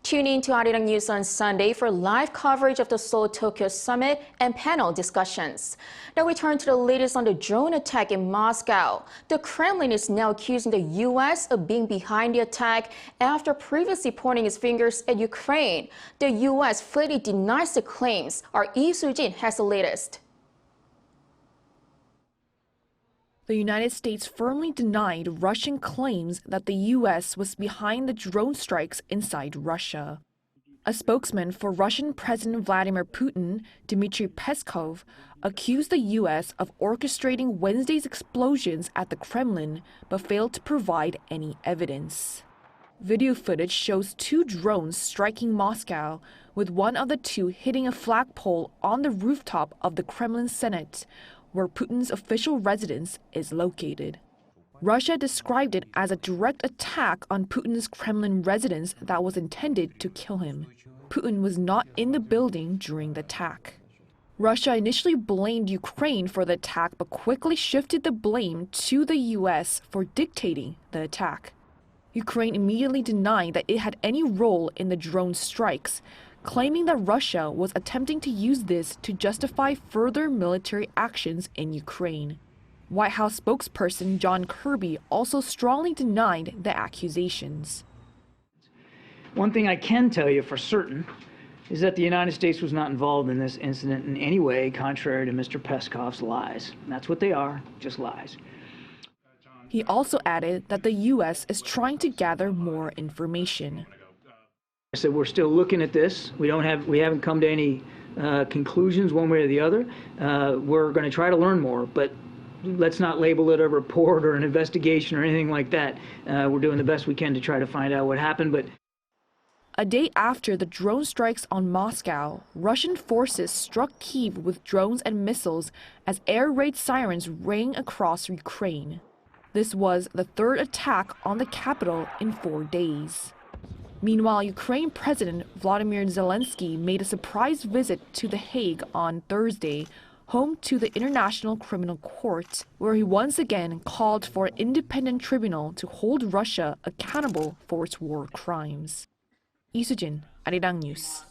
Tune in to Arirang on Sunday for live coverage of the Seoul-Tokyo summit and panel discussions. Now we turn to the latest on the drone attack in Moscow. The Kremlin is now accusing the U.S. of being behind the attack after previously pointing its fingers at Ukraine. The U.S. flatly denies the claims. Our Lee Soo-jin has the latest. The United States firmly denied Russian claims that the U.S. was behind the drone strikes inside Russia. A spokesman for Russian President Vladimir Putin, Dmitri Peskov, accused the U.S. of orchestrating Wednesday's explosions at the Kremlin, but failed to provide any evidence. Video footage shows two drones striking Moscow, with one of the two hitting a flagpole on the rooftop of the Kremlin Senate, where Putin's official residence is located. Russia described it as a direct attack on Putin's Kremlin residence that was intended to kill him. Putin was not in the building during the attack. Russia initially blamed Ukraine for the attack but quickly shifted the blame to the U.S. for dictating the attack. Ukraine immediately denied that it had any role in the drone strikes, claiming that Russia was attempting to use this to justify further military actions in Ukraine. White House spokesperson John Kirby also strongly denied the accusations. One thing I can tell you for certain is that the United States was not involved in this incident in any way, contrary to Mr. Peskov's lies. And that's what they are, just lies. He also added that the U.S. is trying to gather more information. I said we're still looking at this. We haven't come to any conclusions one way or the other. We're going to try to learn more, but let's not label it a report or an investigation or anything like that. We're doing the best we can to try to find out what happened. But a day after the drone strikes on Moscow, Russian forces struck Kyiv with drones and missiles as air raid sirens rang across Ukraine. This was the third attack on the capital in 4 days. Meanwhile, Ukraine President Vladimir Zelenskyy made a surprise visit to The Hague on Thursday, home to the International Criminal Court, where he once again called for an independent tribunal to hold Russia accountable for its war crimes. Lee Soo-jin, Arirang News.